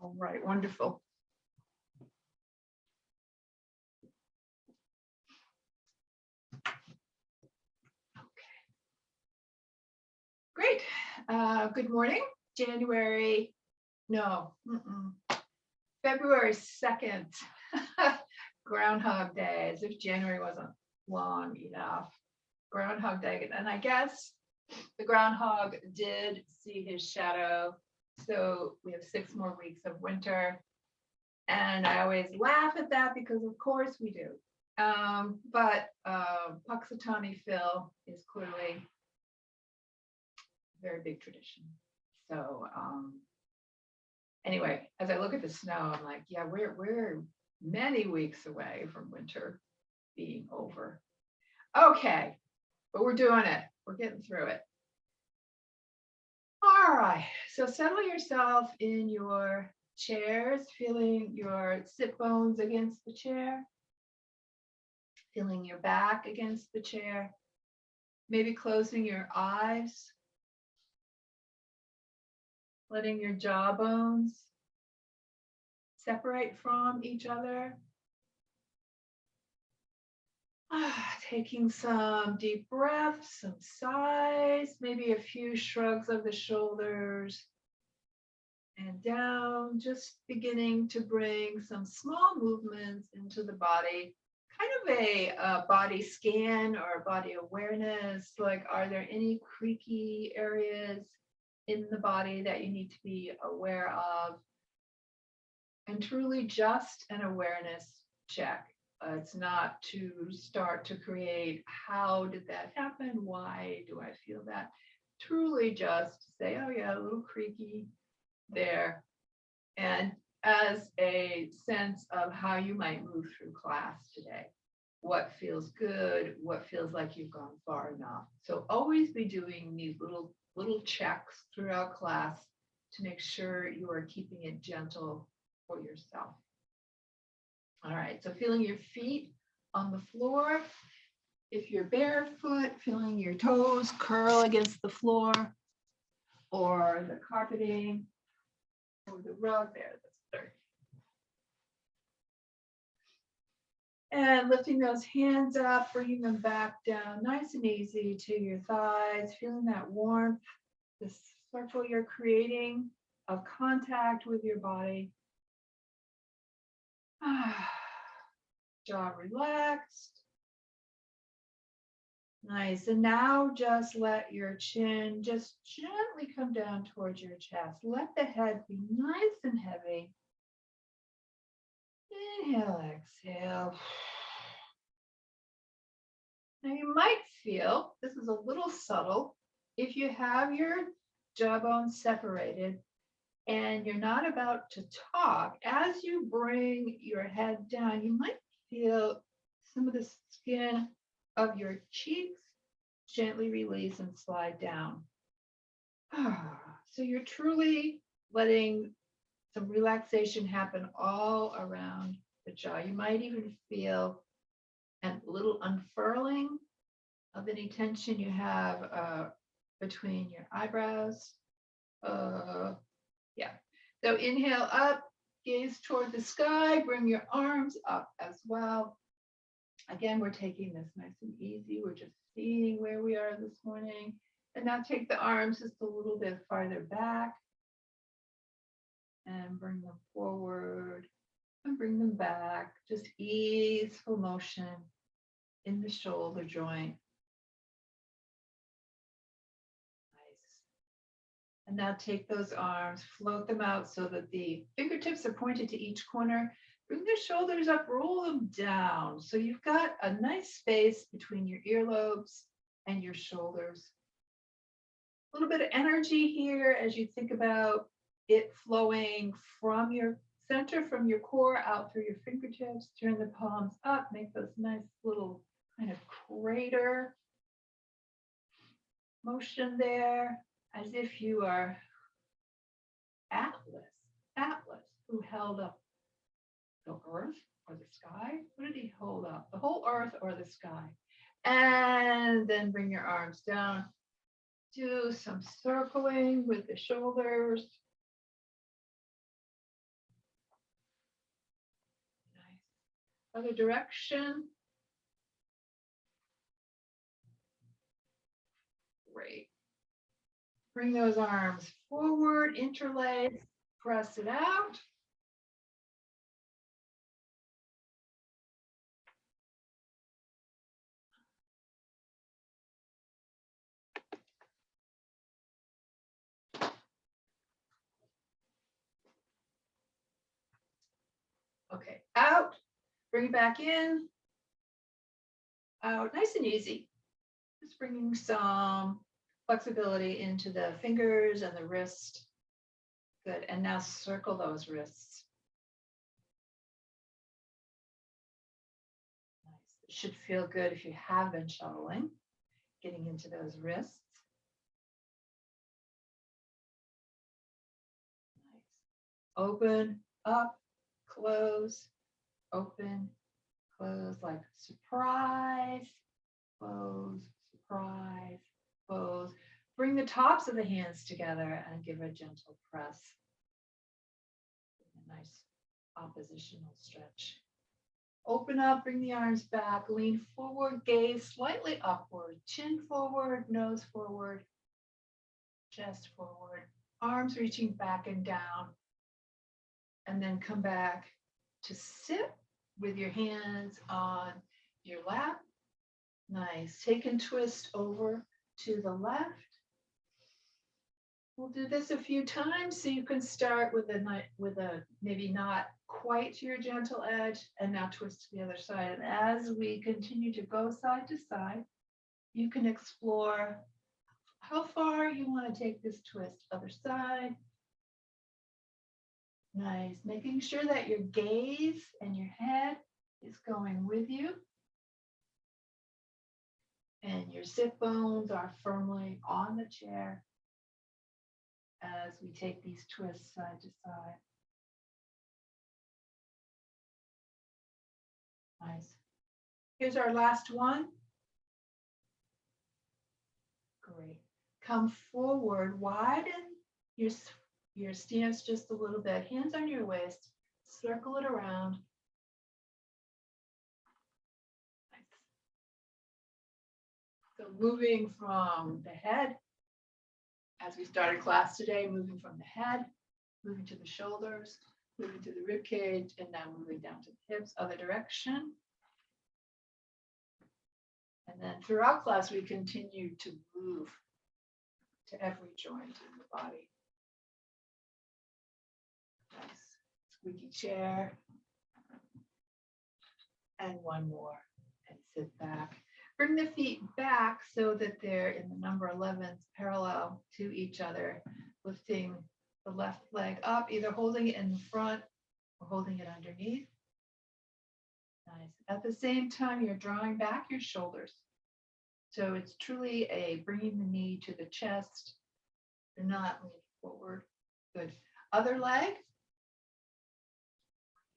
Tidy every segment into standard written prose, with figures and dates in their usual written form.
All right, wonderful. Great. Good morning. January, no, February 2nd. Groundhog Day, as if January wasn't long enough. Groundhog Day. And I guess the groundhog did see his shadow. So we have 6 more weeks of winter. And I always laugh at that because of course we do. But Puxatawny Phil is clearly a very big tradition. So anyway, as I look at the snow, I'm like, yeah, we're many weeks away from winter being over. Okay, but we're doing it. We're getting through it. All right, so settle yourself in your chairs, feeling your sit bones against the chair, feeling your back against the chair, maybe closing your eyes, letting your jaw bones separate from each other. Taking some deep breaths, some sighs, maybe a few shrugs of the shoulders and down, just beginning to bring some small movements into the body, kind of a body scan or body awareness, like are there any creaky areas in the body that you need to be aware of? And truly just an awareness check. It's not to start to create, how did that happen? Why do I feel that? Truly just say, oh yeah, a little creaky there. And as a sense of how you might move through class today. What feels good? What feels like you've gone far enough? So always be doing these little checks throughout class to make sure you are keeping it gentle for yourself. All right, so feeling your feet on the floor. If you're barefoot, feeling your toes curl against the floor or the carpeting or the rug there, that's better. And lifting those hands up, bringing them back down nice and easy to your thighs, feeling that warmth, this circle you're creating of contact with your body. Jaw relaxed. Nice. And now just let your chin just gently come down towards your chest. Let the head be nice and heavy. Inhale, exhale. Now you might feel, this is a little subtle, if you have your jawbone separated and you're not about to talk, as you bring your head down, you might feel some of the skin of your cheeks gently release and slide down. So you're truly letting some relaxation happen all around the jaw. You might even feel a little unfurling of any tension you have between your eyebrows. Yeah. So inhale up, gaze toward the sky, bring your arms up as well. Again, we're taking this nice and easy. We're just seeing where we are this morning. And now take the arms just a little bit farther back and bring them forward and bring them back. Just easeful motion in the shoulder joint. Nice. And now take those arms, float them out so that the fingertips are pointed to each corner. Bring the shoulders up, roll them down. So you've got a nice space between your earlobes and your shoulders. A little bit of energy here as you think about it flowing from your center, from your core out through your fingertips. Turn the palms up, make those nice little kind of crater motion there, as if you are Atlas, who held up the earth or the sky. What did he hold up? The whole earth or the sky? And then bring your arms down. Do some circling with the shoulders. Other direction. Great. Bring those arms forward, interlace, press it out. Okay, out, bring it back in, out, nice and easy. Just bringing some flexibility into the fingers and the wrist. Good, and now circle those wrists. Nice. It should feel good if you have been shuttling, getting into those wrists. Nice. Open, up, close, open, close, like surprise, close, surprise, close. Bring the tops of the hands together and give a gentle press. A nice oppositional stretch. Open up, bring the arms back, lean forward, gaze slightly upward, chin forward, nose forward, chest forward, arms reaching back and down. And then come back to sit with your hands on your lap. Nice. Take and twist over to the left. We'll do this a few times so you can start with a maybe not quite your gentle edge, and now twist to the other side. And as we continue to go side to side, you can explore how far you want to take this twist. Other side. Nice. Making sure that your gaze and your head is going with you. And your sit bones are firmly on the chair as we take these twists side to side. Nice. Here's our last one. Great. Come forward, widen your stance just a little bit. Hands on your waist, circle it around. Nice. So moving from the head, as we started class today, moving from the head, moving to the shoulders, moving to the rib cage, and now moving down to the hips, other direction. And then throughout class, we continue to move to every joint in the body. Nice. Squeaky chair. And one more. And sit back. Bring the feet back so that they're in the number 11s parallel to each other, lifting the left leg up, either holding it in the front or holding it underneath. Nice. At the same time, you're drawing back your shoulders. So it's truly a bringing the knee to the chest. You're not leaning forward. Good. Other leg.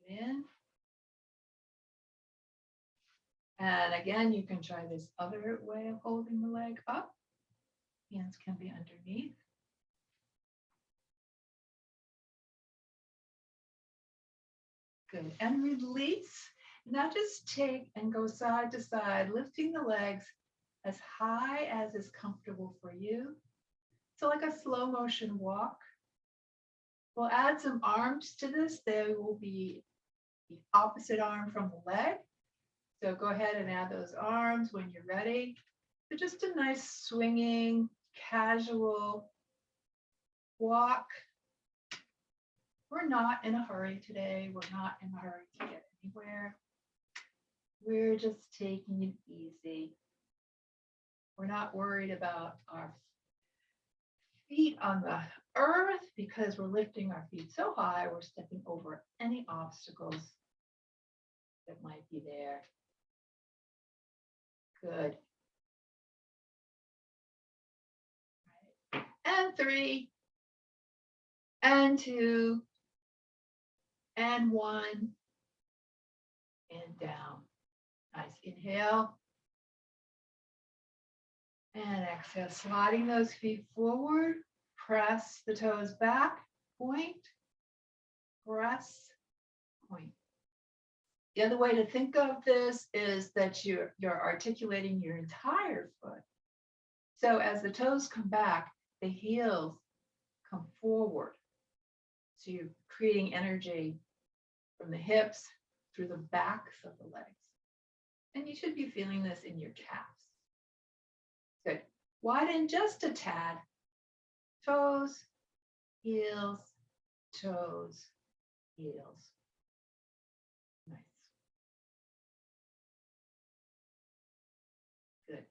In. And again, you can try this other way of holding the leg up. Hands can be underneath. Good. And release. Now just take and go side to side, lifting the legs as high as is comfortable for you. So like a slow motion walk. We'll add some arms to this. They will be the opposite arm from the leg. So go ahead and add those arms when you're ready. But just a nice swinging, casual walk. We're not in a hurry today. We're not in a hurry to get anywhere. We're just taking it easy. We're not worried about our feet on the earth because we're lifting our feet so high, we're stepping over any obstacles that might be there. Good. Right. And 3, and 2, and 1, and down. Nice. Inhale. And exhale, sliding those feet forward. Press the toes back. Point. Press. Point. The other way to think of this is that you're articulating your entire foot. So as the toes come back, the heels come forward. So you're creating energy from the hips through the backs of the legs. And you should be feeling this in your calves. Good. Widen just a tad. Toes, heels, toes, heels. Nice. Good.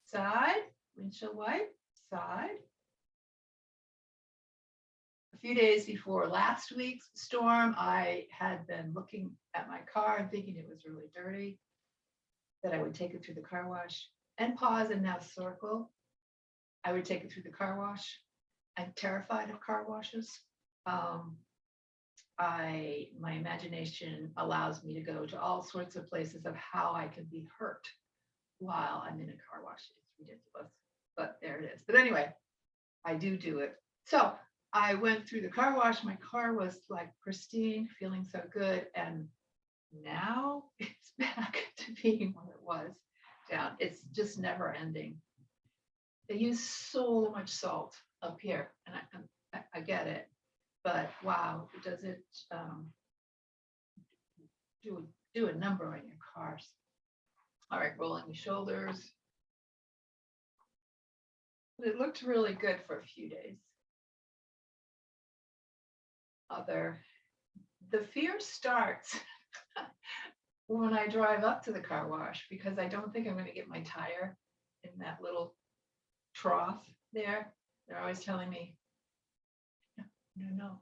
Side, windshield wipe, side. A few days before last week's storm, I had been looking at my car and thinking it was really dirty, that I would take it through the car wash and pause and now circle. I would take it through the car wash. I'm terrified of car washes. My imagination allows me to go to all sorts of places of how I can be hurt while I'm in a car wash. It's ridiculous, but there it is. But anyway, I do it. So I went through the car wash. My car was like pristine, feeling so good. And now it's back to being what it was down. It's just never ending. They use so much salt up here, and I get it, but wow, does it do a number on your cars. All right, rolling the shoulders. But it looked really good for a few days. The fear starts when I drive up to the car wash, because I don't think I'm going to get my tire in that little trough there. They're always telling me, no.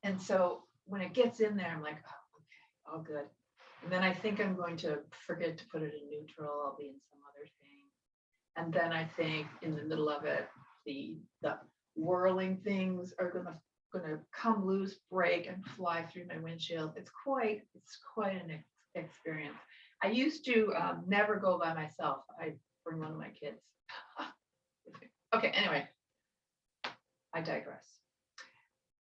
And so when it gets in there, I'm like, oh, okay, all good. And then I think I'm going to forget to put it in neutral. I'll be in some other thing. And then I think in the middle of it, the whirling things are gonna come loose, break, and fly through my windshield. It's quite an experience. I used to never go by myself. I bring one of my kids. Okay, anyway, I digress.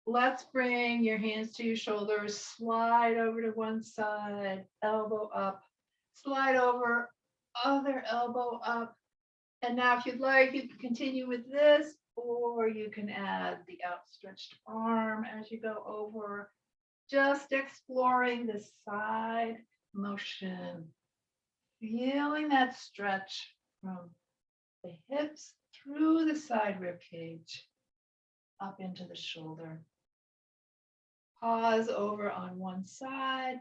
Let's bring your hands to your shoulders, slide over to one side, elbow up, slide over, other elbow up. And now if you'd like, you can continue with this, or you can add the outstretched arm as you go over, just exploring the side motion, feeling that stretch from the hips through the side rib cage up into the shoulder. Pause over on one side.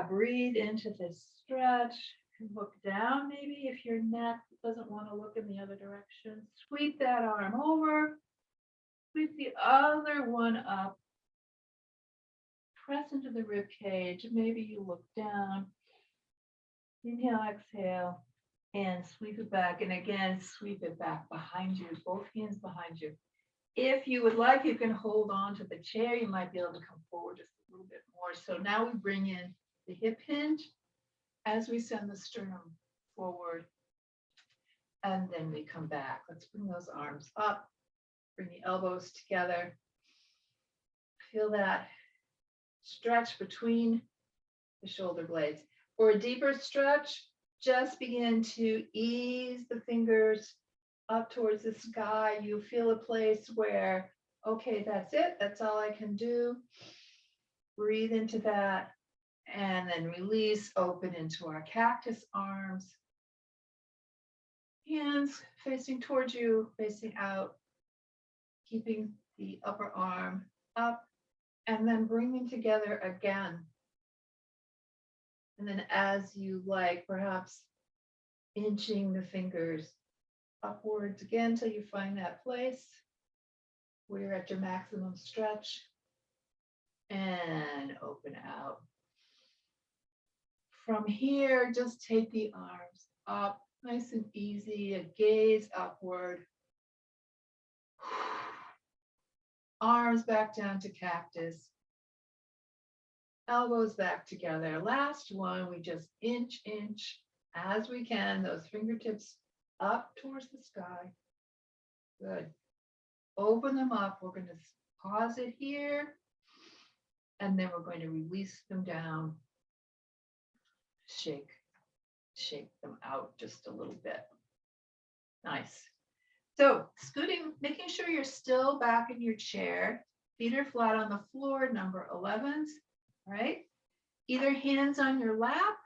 Breathe into this stretch. Look down maybe if your neck doesn't want to look in the other direction. Sweep that arm over. Sweep the other one up. Press into the rib cage. Maybe you look down. Inhale, exhale, and sweep it back. And again, sweep it back behind you, both hands behind you. If you would like, you can hold on to the chair. You might be able to come forward just a little bit more. So now we bring in the hip hinge as we send the sternum forward. And then we come back. Let's bring those arms up. Bring the elbows together. Feel that stretch between the shoulder blades. For a deeper stretch, just begin to ease the fingers up towards the sky. You feel a place where, okay, that's it. That's all I can do. Breathe into that and then release, open into our cactus arms. Hands facing towards you, facing out, keeping the upper arm up, and then bringing together again. And then as you like, perhaps inching the fingers upwards again till you find that place where you're at your maximum stretch, and open out. From here, just take the arms up, nice and easy, a gaze upward. Arms back down to cactus. Elbows back together. Last one, we just inch as we can, those fingertips up towards the sky. Good. Open them up. We're going to pause it here. And then we're going to release them down. Shake them out just a little bit. Nice. So scooting, making sure you're still back in your chair. Feet are flat on the floor, number 11s, right? Either hands on your lap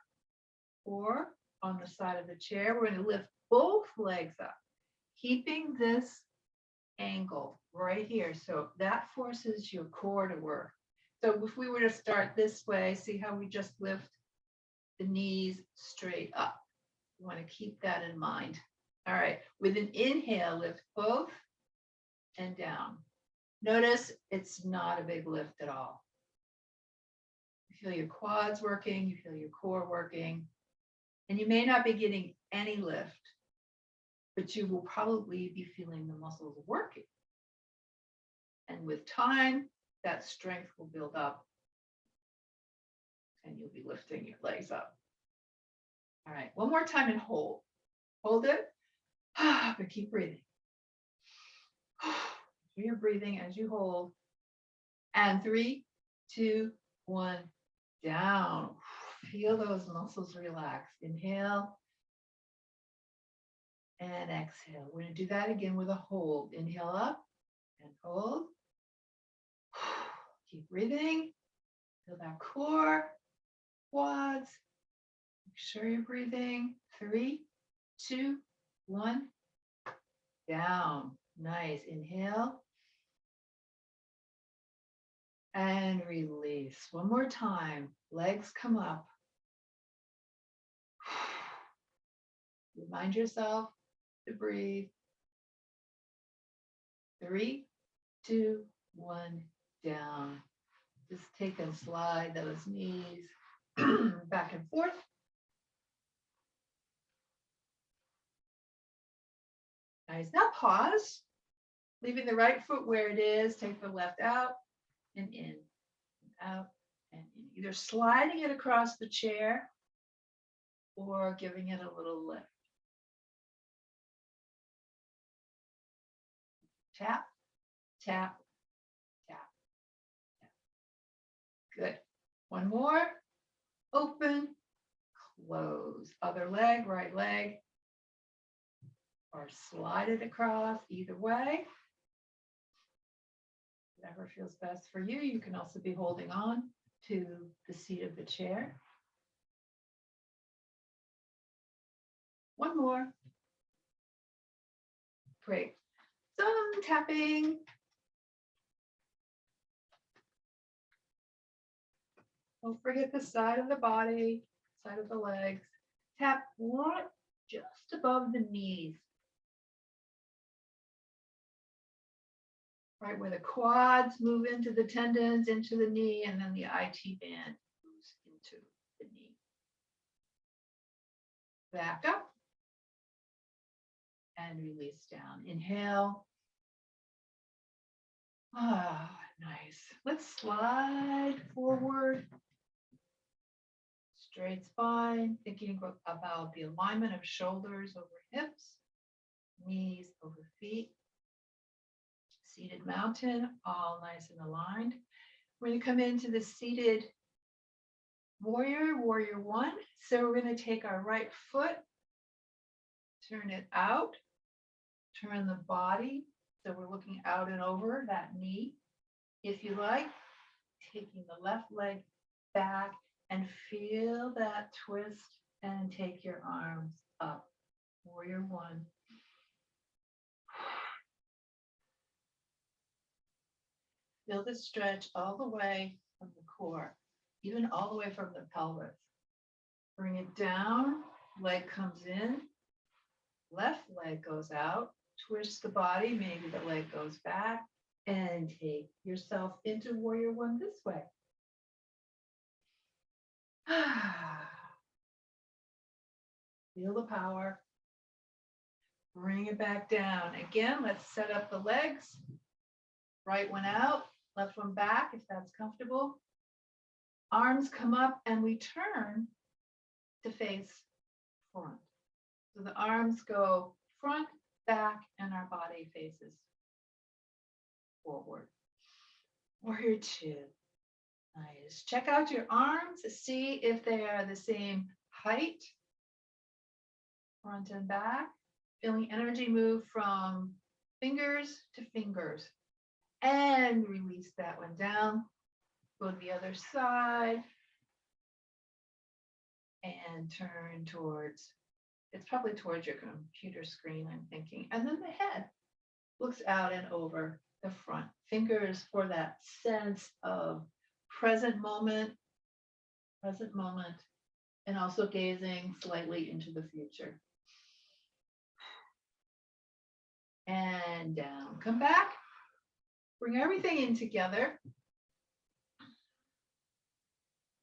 or on the side of the chair. We're going to lift both legs up, keeping this angle right here. So that forces your core to work. So if we were to start this way, see how we just lift the knees straight up. You want to keep that in mind. All right, with an inhale, lift both and down. Notice it's not a big lift at all. You feel your quads working, you feel your core working, and you may not be getting any lift, but you will probably be feeling the muscles working. And with time, that strength will build up and you'll be lifting your legs up. All right, one more time and hold. Hold it, but keep breathing. You're breathing as you hold. And 3, 2, 1, down. Feel those muscles relax. Inhale and exhale. We're going to do that again with a hold. Inhale up and hold. Keep breathing. Feel that core, quads. Make sure you're breathing. 3, 2, 1, down. Nice. Inhale. And release. One more time. Legs come up. Remind yourself to breathe. 3, 2, 1, down. Just take and slide those knees back and forth. Nice. Now pause. Leaving the right foot where it is. Take the left out and in, and out and in. Either sliding it across the chair or giving it a little lift. Tap, tap, tap, tap. Good. One more. Open, close. Other leg, right leg. Or slide it across, either way. Whatever feels best for you. You can also be holding on to the seat of the chair. One more. Great. Some tapping. Don't forget the side of the body, side of the legs. Tap right just above the knees. Right where the quads move into the tendons, into the knee, and then the IT band moves into the knee. Back up and release down. Inhale. Ah, nice. Let's slide forward. Straight spine, thinking about the alignment of shoulders over hips, knees over feet. Seated mountain, all nice and aligned. We're going to come into the seated warrior, warrior one. So we're going to take our right foot, turn it out, turn the body. So we're looking out and over that knee, if you like, taking the left leg back and feel that twist and take your arms up. Warrior one. Feel the stretch all the way from the core, even all the way from the pelvis. Bring it down, leg comes in, left leg goes out, twist the body, maybe the leg goes back, and take yourself into warrior one this way. Feel the power. Bring it back down. Again, let's set up the legs. Right one out, left one back if that's comfortable. Arms come up and we turn to face front. So the arms go front, back, and our body faces forward. Warrior two. Nice. Check out your arms. See if they are the same height, front and back. Feeling energy move from fingers to fingers. And release that one down. Go to the other side. And turn towards, it's probably towards your computer screen, I'm thinking. And then the head looks out and over the front. Fingers for that sense of present moment, and also gazing slightly into the future. And down, come back, bring everything in together.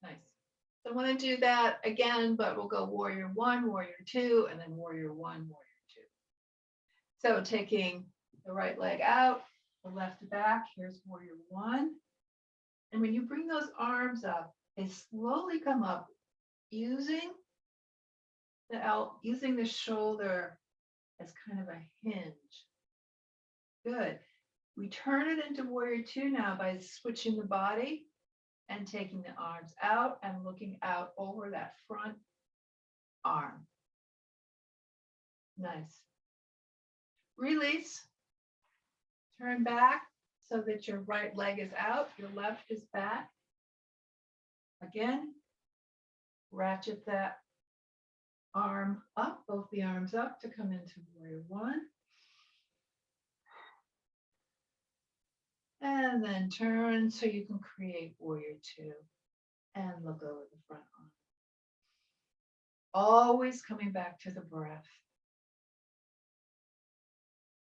Nice. So I want to do that again, but we'll go warrior one, warrior two, and then warrior one, warrior two. So taking the right leg out, the left back, here's warrior one. And when you bring those arms up, they slowly come up using the shoulder as kind of a hinge. Good. We turn it into warrior two now by switching the body and taking the arms out and looking out over that front arm. Nice. Release. Turn back so that your right leg is out, your left is back. Again, ratchet that arm up, both the arms up to come into warrior one. And then turn so you can create warrior two and look over the front arm. Always coming back to the breath.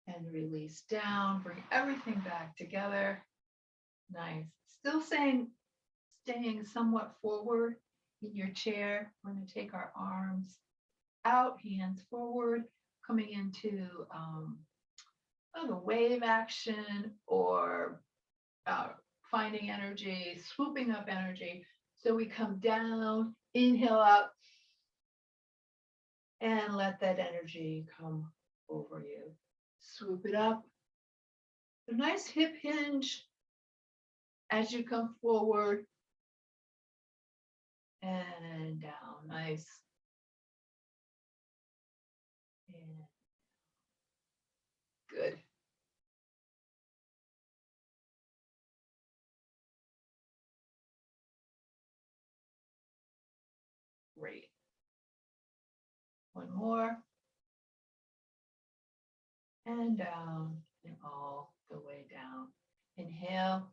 And release down, bring everything back together. Nice. Still staying somewhat forward in your chair. We're going to take our arms out, hands forward, coming into the wave action, or finding energy, swooping up energy. So we come down, inhale up, and let that energy come over you. Swoop it up. A nice hip hinge as you come forward and down. Nice. And good. Great. One more. And down and all the way down. Inhale.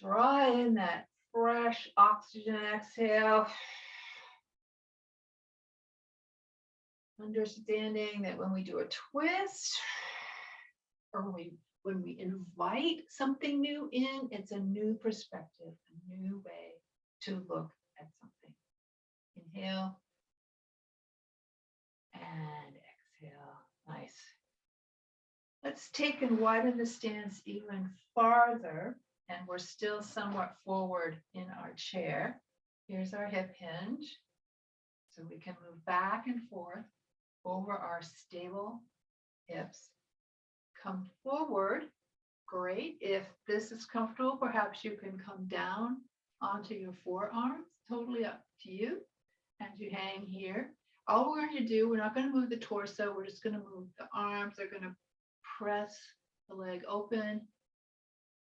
Draw in that fresh oxygen. Exhale. Understanding that when we do a twist, or when we invite something new in, it's a new perspective, a new way to look at something. Inhale and exhale. Nice. Let's take and widen the stance even farther, and we're still somewhat forward in our chair. Here's our hip hinge. So we can move back and forth over our stable hips. Come forward. Great. If this is comfortable, perhaps you can come down onto your forearms. Totally up to you. As you hang here. All we're going to do, we're not going to move the torso. We're just going to move the arms. They're going to press the leg open.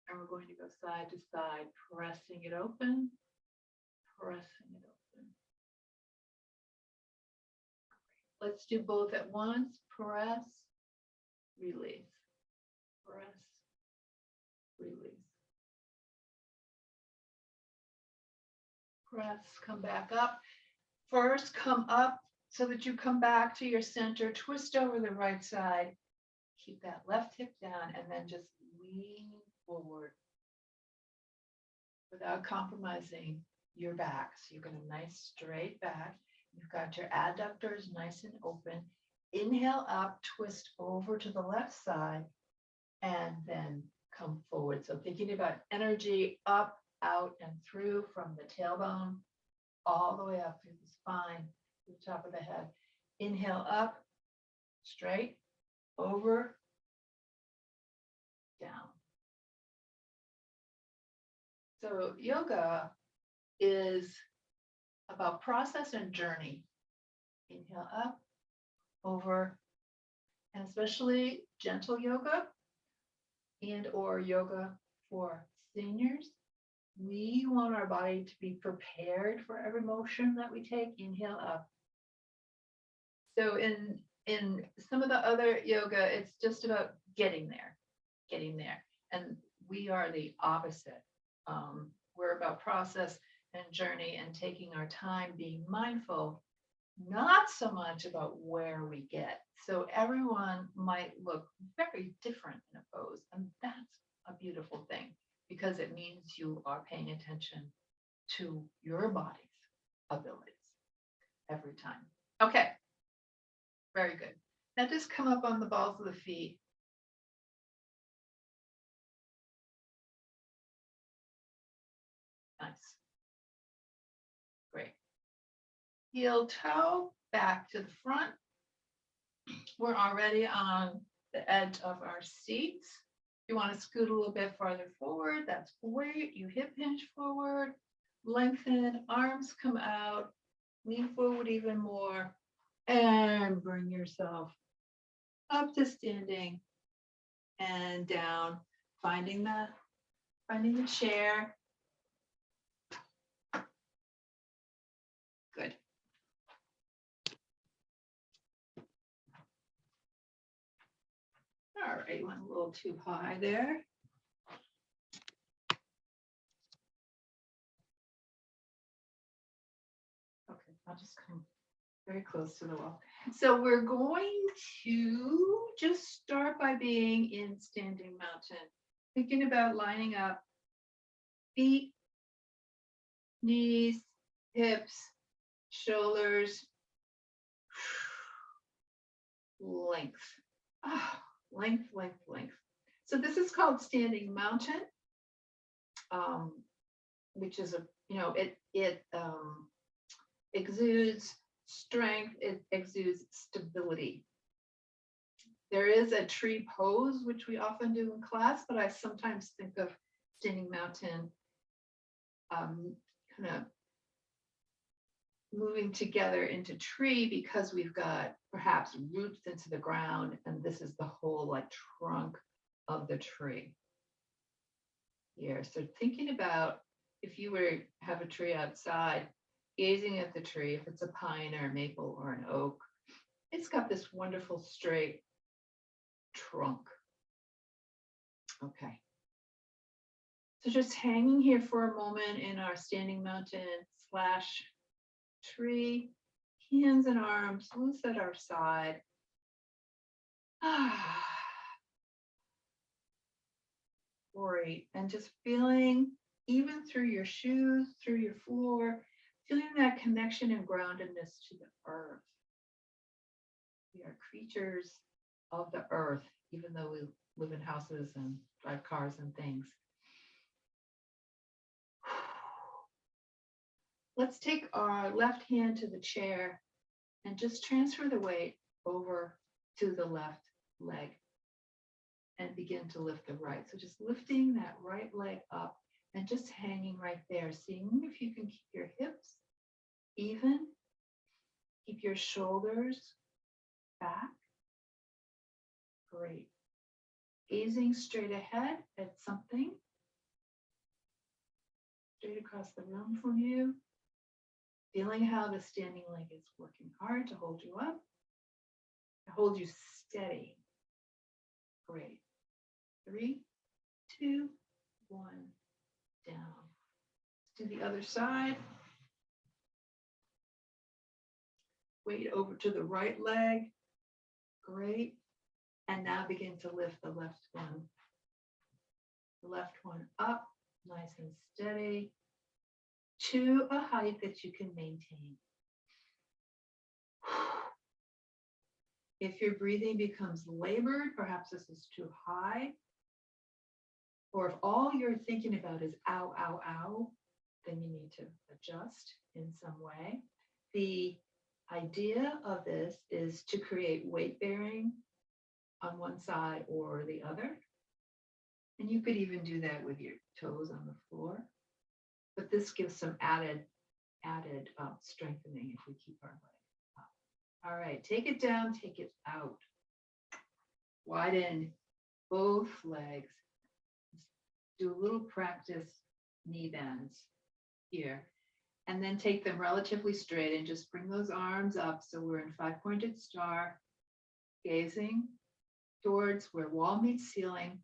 And we're going to go side to side, pressing it open, pressing it open. Let's do both at once. Press, release. Press, release. Press, come back up. First, come up so that you come back to your center. Twist over the right side. Keep that left hip down and then just lean forward without compromising your back. So you've got a nice straight back. You've got your adductors nice and open. Inhale up, twist over to the left side, and then come forward. So thinking about energy up, out, and through from the tailbone all the way up through the spine, to the top of the head. Inhale up, straight, over, down. So yoga is about process and journey. Inhale up, over, and especially gentle yoga and or yoga for seniors. We want our body to be prepared for every motion that we take. Inhale up. So in some of the other yoga, it's just about getting there, and we are the opposite. We're about process and journey and taking our time, being mindful, not so much about where we get. So everyone might look very different in a pose, and that's a beautiful thing because it means you are paying attention to your body's abilities every time. Okay, very good. Now just come up on the balls of the feet. Nice. Great. Heel toe back to the front. We're already on the edge of our seats. You want to scoot a little bit farther forward. That's great. You hip hinge forward, lengthen, arms come out, lean forward even more, and bring yourself up to standing and down, finding the chair. Good. All right, went a little too high there. Okay, I'll just come very close to the wall. So we're going to just start by being in standing mountain, thinking about lining up feet, knees, hips, shoulders, length. Length, length, length. So this is called standing mountain, which is it exudes strength, it exudes stability. There is a tree pose, which we often do in class, but I sometimes think of standing mountain kind of moving together into tree because we've got perhaps roots into the ground, and this is the whole like trunk of the tree here. So thinking about if you were to have a tree outside, gazing at the tree, if it's a pine or a maple or an oak, it's got this wonderful straight trunk. Okay. So just hanging here for a moment in our standing mountain / tree, hands and arms loose at our side. Great. And just feeling, even through your shoes, through your floor, feeling that connection and groundedness to the earth. We are creatures of the earth, even though we live in houses and drive cars and things. Let's take our left hand to the chair and just transfer the weight over to the left leg and begin to lift the right. So just lifting that right leg up and just hanging right there, seeing if you can keep your hips even, keep your shoulders back. Great. Gazing straight ahead at something, straight across the room from you. Feeling how the standing leg is working hard to hold you up, to hold you steady. Great. 3, 2, 1, down. To the other side. Weight over to the right leg. Great. And now begin to lift the left one. The left one up, nice and steady, to a height that you can maintain. If your breathing becomes labored, perhaps this is too high, or if all you're thinking about is ow, ow, ow, then you need to adjust in some way. The idea of this is to create weight bearing on one side or the other. And you could even do that with your toes on the floor. but this gives some added strengthening if we keep our leg up. All right, take it down, take it out. Widen both legs. Do a little practice knee bends here. And then take them relatively straight and just bring those arms up. So we're in 5-pointed star, gazing towards where wall meets ceiling,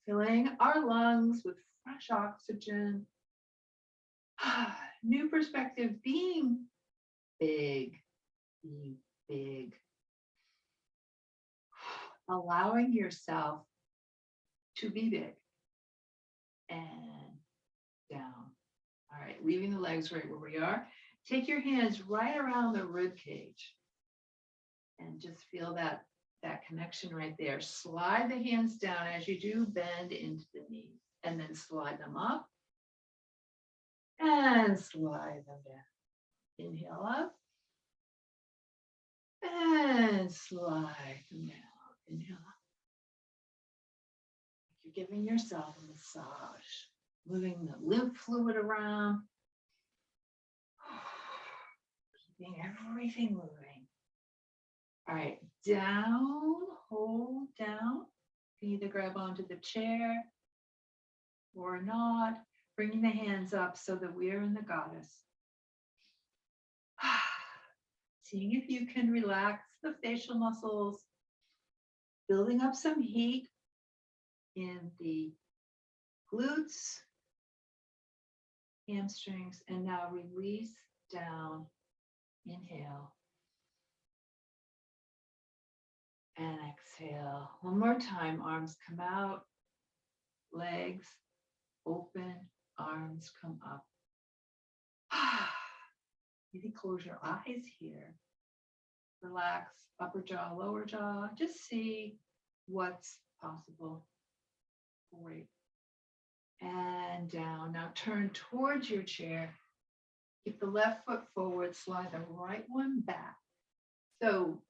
filling our lungs with fresh oxygen. New perspective, being big, allowing yourself to be big and down. All right, leaving the legs right where we are. Take your hands right around the rib cage and just feel that connection right there. Slide the hands down as you do, bend into the knees, and then slide them up and slide them down. Inhale up and slide them down. Inhale up. You're giving yourself a massage, moving the lymph fluid around, keeping everything moving. All right, down, hold down. You can either grab onto the chair or not, bringing the hands up so that we're in the goddess. Seeing if you can relax the facial muscles, building up some heat in the glutes, hamstrings, and now release down. Inhale. And exhale. One more time, arms come out, legs open, arms come up. Maybe close your eyes here. Relax upper jaw, lower jaw. Just see what's possible. Great. And down. Now turn towards your chair. Keep the left foot forward, slide the right one back. So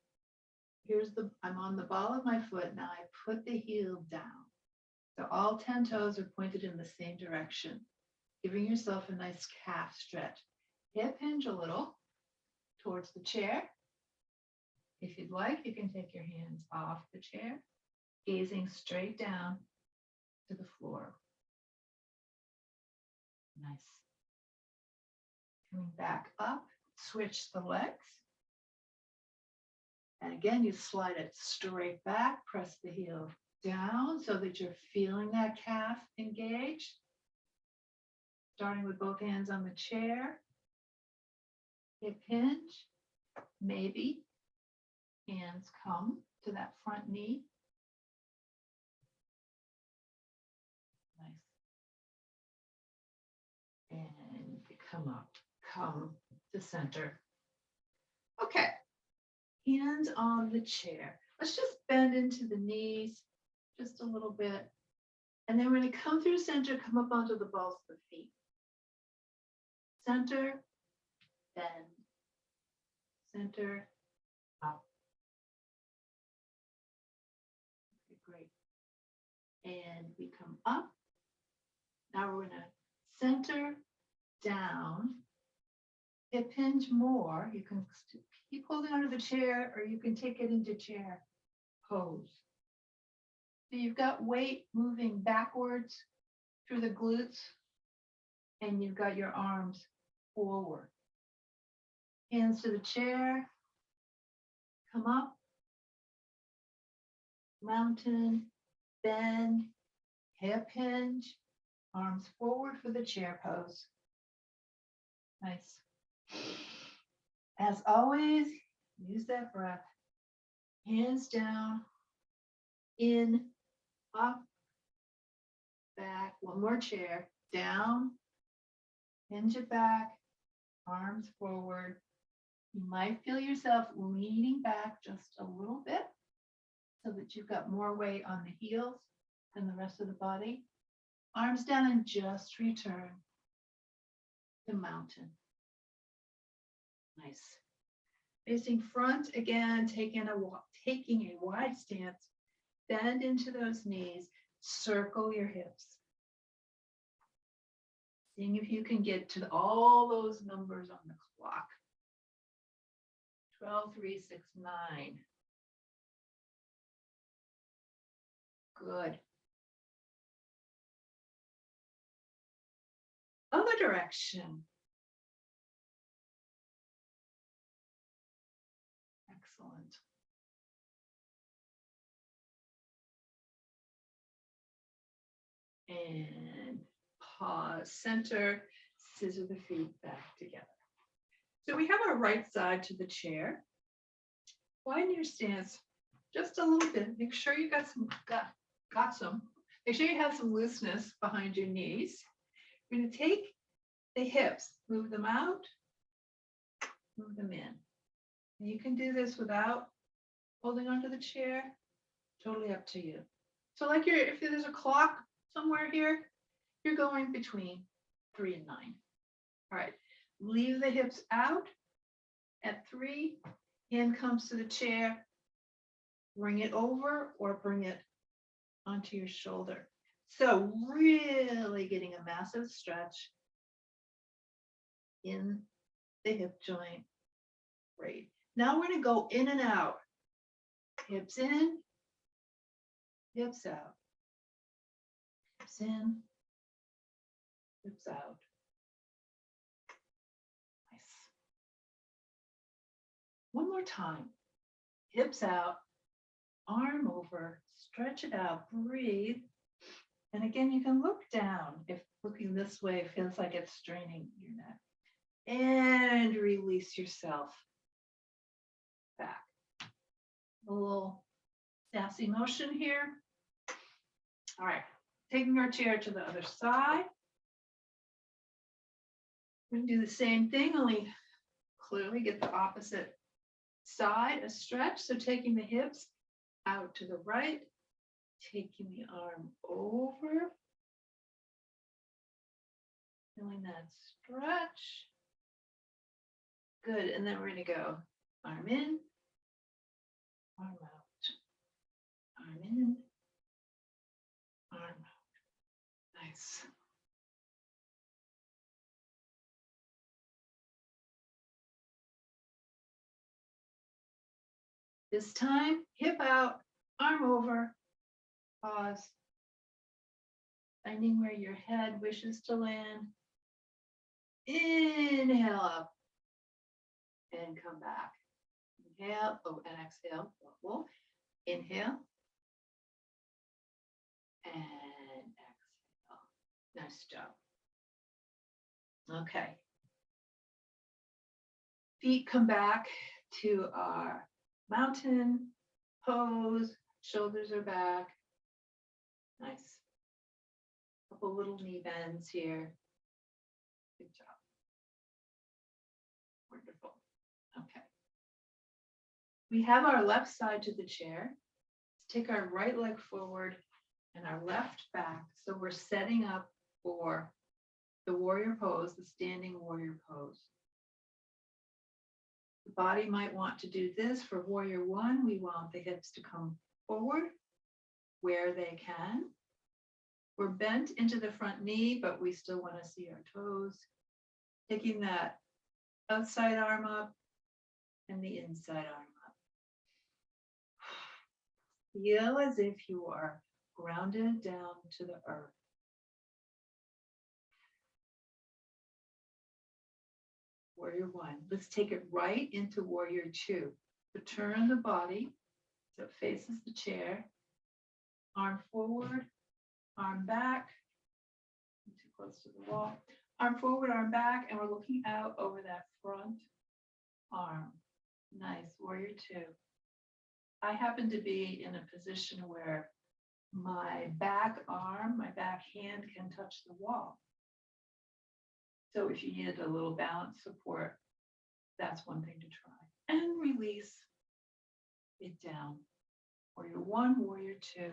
I'm on the ball of my foot. Now I put the heel down. So all 10 toes are pointed in the same direction, giving yourself a nice calf stretch. Hip hinge a little towards the chair. If you'd like, you can take your hands off the chair, gazing straight down to the floor. Nice. Coming back up, switch the legs. And again, you slide it straight back, press the heel down so that you're feeling that calf engaged. Starting with both hands on the chair. Hip hinge, maybe. Hands come to that front knee. Nice. And come up, come to center. Okay. Hands on the chair. Let's just bend into the knees just a little bit. And then we're going to come through center, come up onto the balls of the feet. Center, bend. Center, up. Okay, great. And we come up. Now we're going to center, down, hip hinge more. You can keep holding onto the chair, or you can take it into chair pose. So you've got weight moving backwards through the glutes, and you've got your arms forward. Hands to the chair, come up, mountain, bend, hip hinge, arms forward for the chair pose. Nice. As always, use that breath. Hands down, in, up, back. One more chair. Down, hinge it back, arms forward. You might feel yourself leaning back just a little bit so that you've got more weight on the heels than the rest of the body. Arms down and just return to mountain. Nice. Facing front again, taking a wide stance. Bend into those knees. Circle your hips. Seeing if you can get to all those numbers on the clock. 12, 3, 6, 9. Good. Other direction. Excellent. And pause, center, scissor the feet back together. So we have our right side to the chair. Widen your stance just a little bit. Make sure you got some. Make sure you have some looseness behind your knees. We're going to take the hips, move them out, move them in. And you can do this without holding onto the chair. Totally up to you. So like if there's a clock somewhere here, you're going between 3 and 9. All right, leave the hips out at 3. Hand comes to the chair. Bring it over or bring it onto your shoulder. So really getting a massive stretch in the hip joint. Great. Now we're going to go in and out. Hips in, hips out. Hips in, hips out. Nice. One more time. Hips out, arm over, stretch it out, breathe. And again, you can look down if looking this way feels like it's straining your neck. And release yourself back. A little sassy motion here. All right, taking our chair to the other side. We're going to do the same thing, only clearly get the opposite side, a stretch. So taking the hips out to the right, taking the arm over, feeling that stretch. Good, and then we're going to go arm in, arm out, arm in, arm out. Nice. This time, hip out, arm over, pause, finding where your head wishes to land. Inhale up and come back. Inhale, and exhale. Inhale and exhale. Nice job. Okay. Feet come back to our mountain pose. Shoulders are back. Nice. Couple little knee bends here. Good job. Wonderful. Okay. We have our left side to the chair. Let's take our right leg forward and our left back. So we're setting up for the warrior pose, the standing warrior pose. The body might want to do this for warrior 1. We want the hips to come forward where they can. We're bent into the front knee, but we still want to see our toes. Taking that outside arm up and the inside arm up. Feel as if you are grounded down to the earth. Warrior 1. Let's take it right into warrior 2. So turn the body so it faces the chair. Arm forward, arm back. I'm too close to the wall. Arm forward, arm back, and we're looking out over that front arm. Nice, warrior 2. I happen to be in a position where my back arm, my back hand can touch the wall. So if you needed a little balance support, that's one thing to try. And release it down. Warrior 1, warrior 2.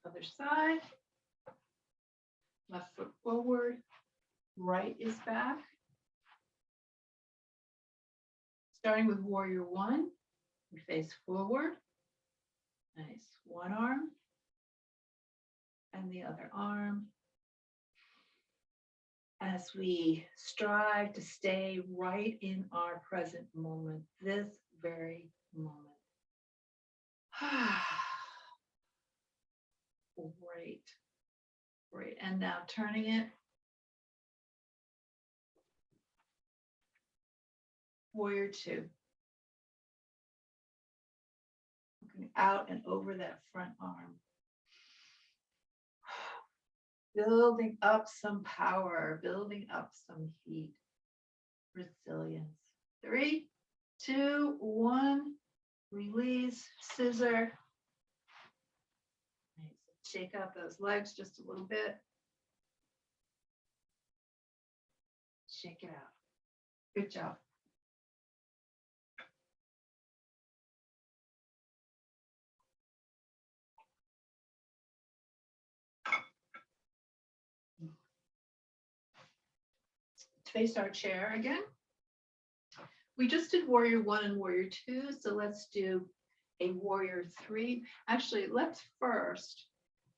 Other side. Left foot forward, right is back. Starting with warrior 1, we face forward. Nice. One arm and and the other arm as we strive to stay right in our present moment, this very moment. Great, great. And now turning it warrior two. Looking out and over that front arm. Building up some power, building up some heat, resilience. 3, 2, 1, release, scissor. Nice. Shake out those legs just a little bit. Shake it out. Good job. Face our chair again. We just did warrior one and warrior two, so let's do a warrior three. Actually, let's first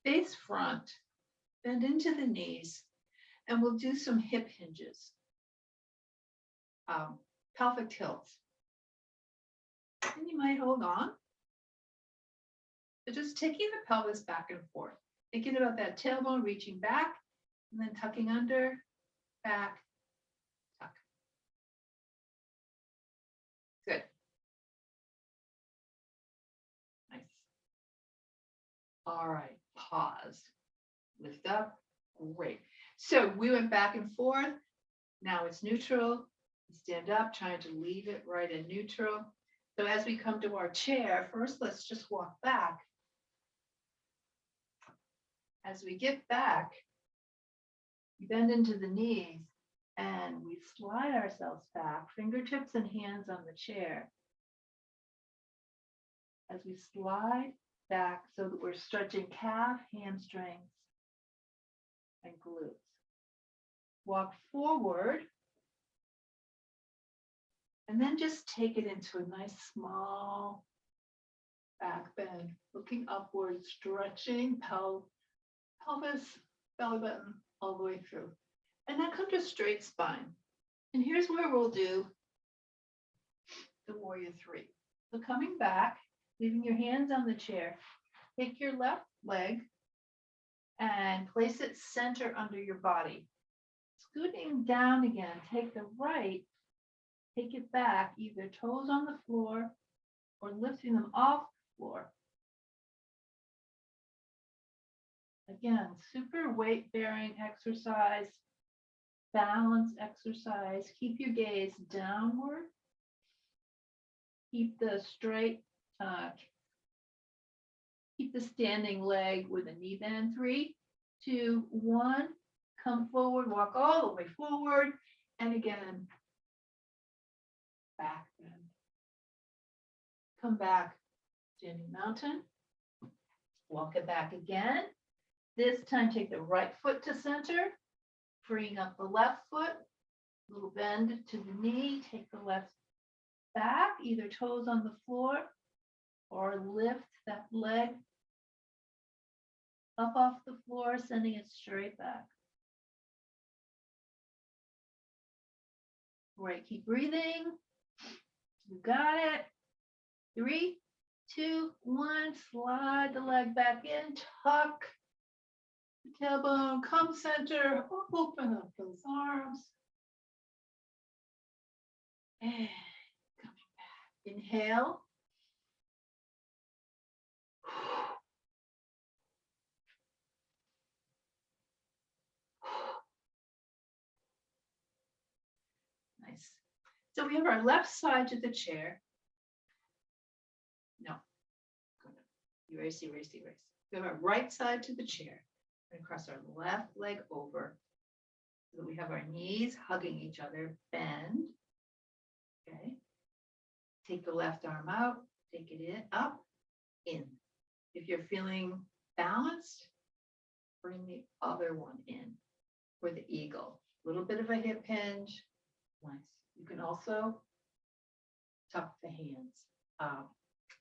face front, bend into the knees, and we'll do some hip hinges, pelvic tilts. And you might hold on. So just taking the pelvis back and forth, thinking about that tailbone reaching back, and then tucking under, back, tuck. Good. Nice. All right, pause. Lift up. Great. So we went back and forth. Now it's neutral. Stand up, trying to leave it right in neutral. So as we come to our chair, first let's just walk back. As we get back, we bend into the knees and we slide ourselves back, fingertips and hands on the chair. As we slide back so that we're stretching calf, hamstrings, and glutes. Walk forward. And then just take it into a nice small back bend, looking upward, stretching pelvis, belly button, all the way through. And then come to straight spine. And here's where we'll do the warrior three. So coming back, leaving your hands on the chair, take your left leg and place it center under your body. Scooting down again, take the right, take it back, either toes on the floor or lifting them off the floor. Again, super weight-bearing exercise, balance exercise. Keep your gaze downward. Keep the straight, keep the standing leg with a knee bend. 3, 2, 1. Come forward, walk all the way forward. And again, back bend. Come back, standing mountain. Walk it back again. This time, take the right foot to center, freeing up the left foot. Little bend to the knee. Take the left back, either toes on the floor or lift that leg up off the floor, sending it straight back. Great, keep breathing. You got it. 3, 2, 1, slide the leg back in, tuck the tailbone, come center, open up those arms. And coming back. Inhale. Nice. So we have our left side to the chair. No. Erase. We have our right side to the chair. We're going to cross our left leg over so that we have our knees hugging each other. Bend. Okay. Take the left arm out. Take it in, up, in. If you're feeling balanced, bring the other one in for the eagle. A little bit of a hip hinge. Nice. You can also tuck the hands,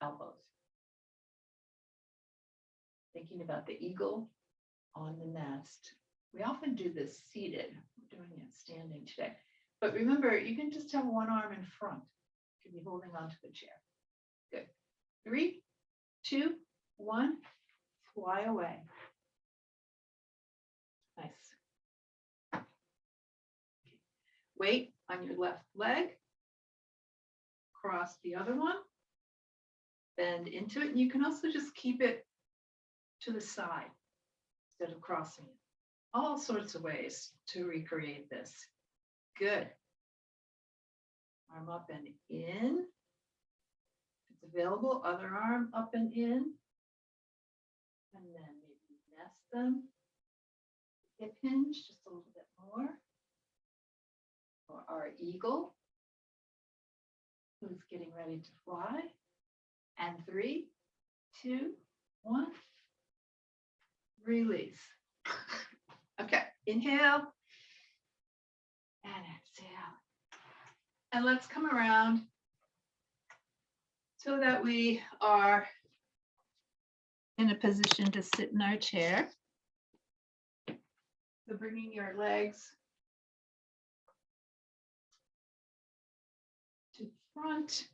elbows. Thinking about the eagle, on the nest. We often do this seated. We're doing it standing today. But remember, you can just have one arm in front. You can be holding onto the chair. Good. 3, 2, 1, fly away. Nice. Weight on your left leg. Cross the other one. Bend into it. And you can also just keep it to the side instead of crossing it. All sorts of ways to recreate this. Good. Arm up and in. If it's available, other arm up and in. And then maybe nest them. Hip hinge just a little bit more. Or our eagle, who's getting ready to fly. And 3, 2, 1. Release. Okay, inhale and exhale. And let's come around so that we are in a position to sit in our chair. So bringing your legs to the front.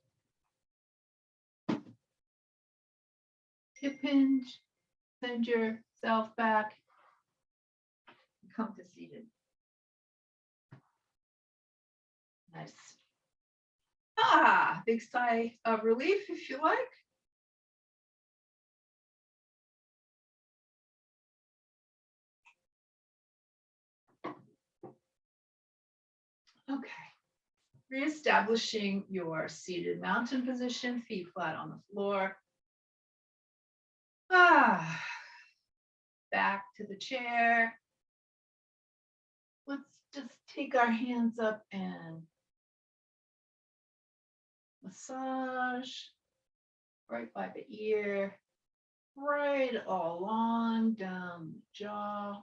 Hip hinge, send yourself back. Come to seated. Nice. Big sigh of relief if you like. Okay. Reestablishing your seated mountain position, feet flat on the floor. Back to the chair. Let's just take our hands up and massage right by the ear, right along down the jaw.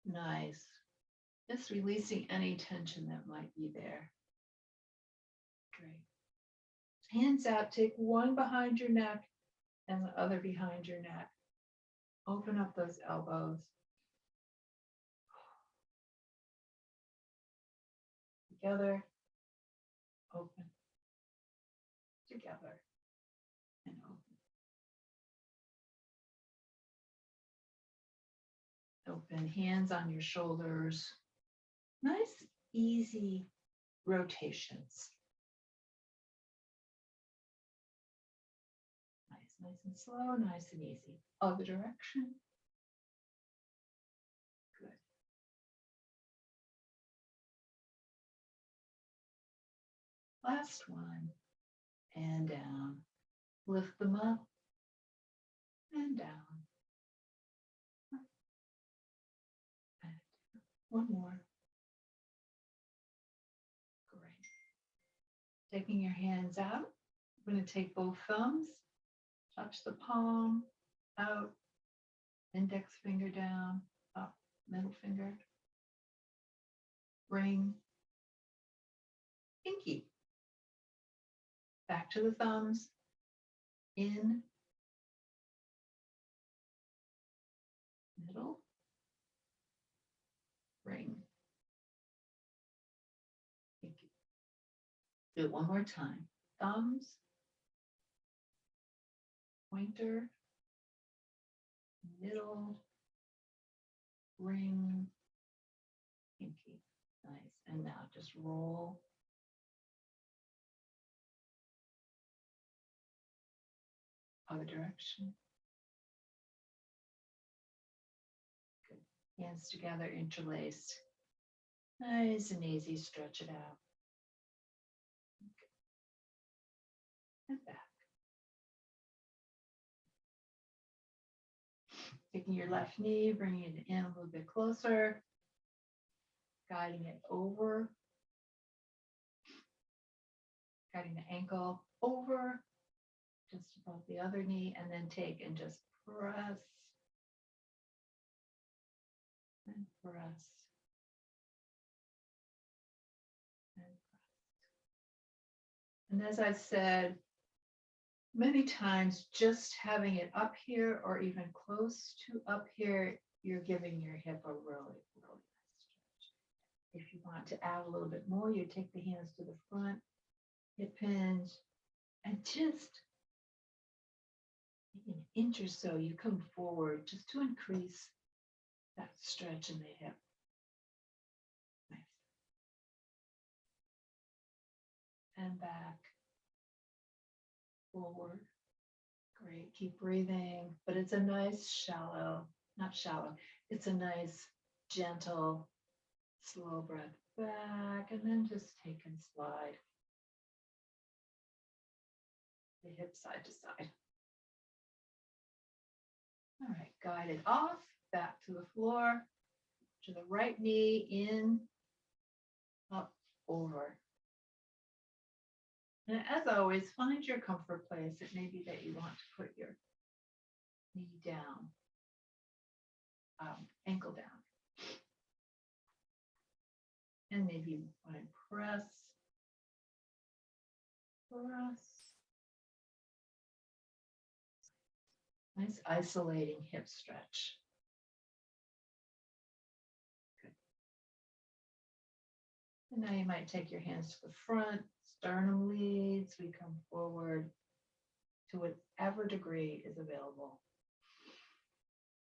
Nice. Just releasing any tension that might be there. Great. Hands out, take one behind your neck and the other behind your neck. Open up those elbows. Together, open. Together, and open. Open, hands on your shoulders. Nice, easy rotations. Nice and slow, nice and easy. Other direction. Good. Last one. And down. Lift them up and down. And one more. Great. Taking your hands out. I'm going to take both thumbs. Touch the palm, out, index finger down, up, middle finger, ring, pinky. Back to the thumbs, in, middle, ring, pinky. Do it one more time. Thumbs, pointer, middle, ring, pinky. Nice. And now just roll. Other direction. Good. Hands together, interlaced. Nice and easy. Stretch it out. Okay. And back. Taking your left knee, bringing it in a little bit closer, guiding it over, guiding the ankle over, just above the other knee, and then take and just press and press and press. And as I said, Many times just having it up here or even close to up here, you're giving your hip a really, really nice stretch. If you want to add a little bit more, you take the hands to the front, hip hinge, and just maybe an inch or so, you come forward just to increase that stretch in the hip. Nice. And back, forward. Great. Keep breathing, but it's a nice shallow, not shallow, it's a nice gentle, slow breath back, and then just take and slide the hip side to side. All right, guide it off, back to the floor, to the right knee, in, up, over. And as always, find your comfort place. It may be that you want to put your knee down, ankle down. And maybe you want to press. Nice isolating hip stretch. Good. And now you might take your hands to the front, sternum leads, we come forward to whatever degree is available.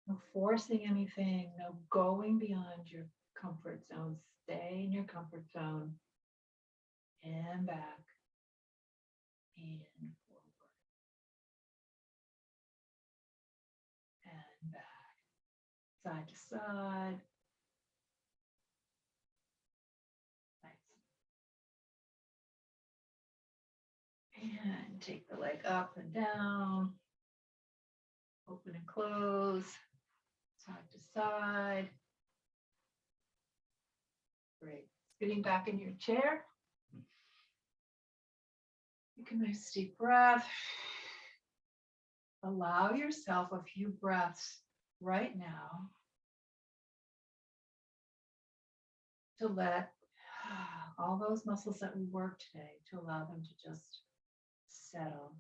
No forcing anything, no going beyond your comfort zone. Stay in your comfort zone and back and forward and back, side to side. Nice. And take the leg up and down, open and close, side to side. Great. Sitting back in your chair. Take a nice deep breath. Allow yourself a few breaths right now to let all those muscles that we worked today, to allow them to just settle.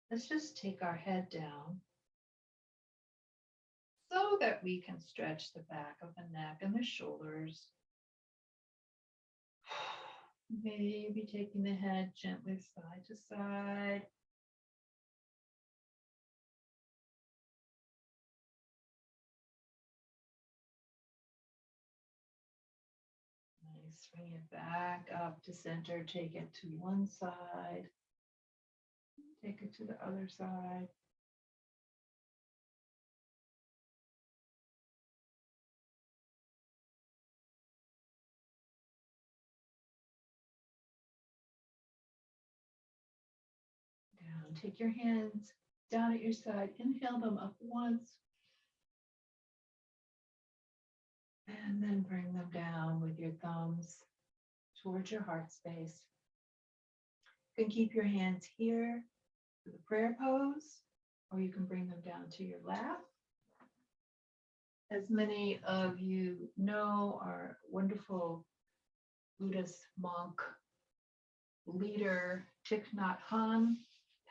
Let's just take our head down so that we can stretch the back of the neck and the shoulders. Maybe taking the head gently side to side. Nice. Bring it back up to center. Take it to one side. Take it to the other side. Down. Take your hands down at your side. Inhale them up once. And then bring them down with your thumbs towards your heart space. You can keep your hands here for the prayer pose, or you can bring them down to your lap. As many of you know, our wonderful Buddhist monk leader Thich Nhat Hanh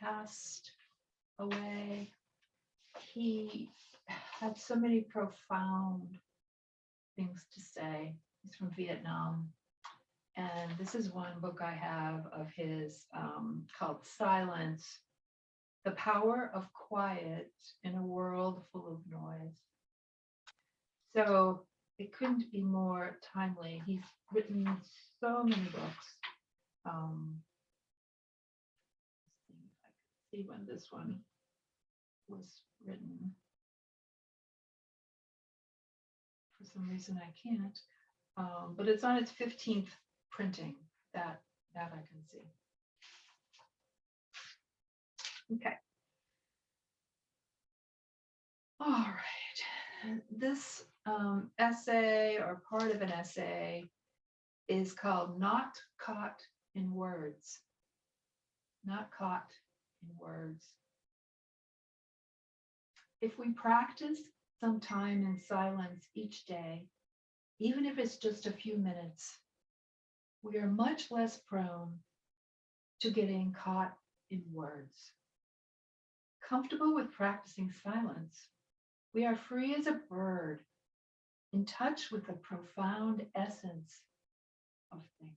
passed away. He had so many profound things to say. He's from Vietnam. And this is one book I have of his called Silence, The Power of Quiet in a World Full of Noise. So it couldn't be more timely. He's written so many books. Let's see if I can see when this one was written. For some reason I can't, but it's on its 15th printing, that I can see. Okay. All right. This essay, or part of an essay, is called Not Caught in Words. Not Caught in Words. If we practice some time in silence each day, even if it's just a few minutes, we are much less prone to getting caught in words. comfortable with practicing silence, we are free as a bird, in touch with the profound essence of things.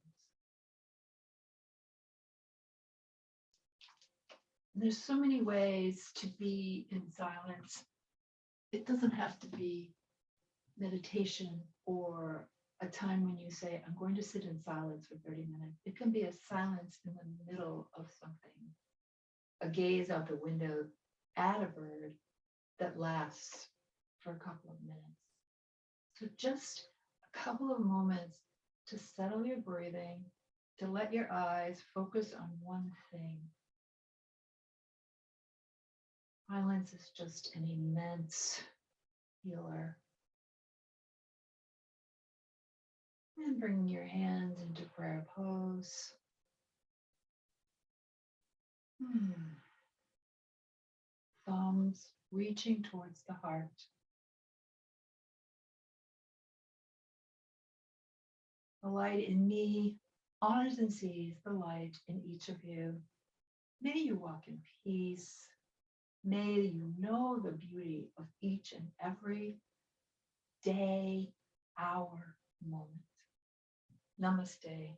There's so many ways to be in silence. It doesn't have to be meditation or a time when you say, I'm going to sit in silence for 30 minutes. It can be a silence in the middle of something, a gaze out the window at a bird that lasts for a couple of minutes. So just a couple of moments to settle your breathing, to let your eyes focus on one thing. Silence is just an immense healer. And bringing your hands into prayer pose. Thumbs reaching towards the heart. The light in me honors and sees the light in each of you. May you walk in peace. May you know the beauty of each and every day, hour, moment. Namaste.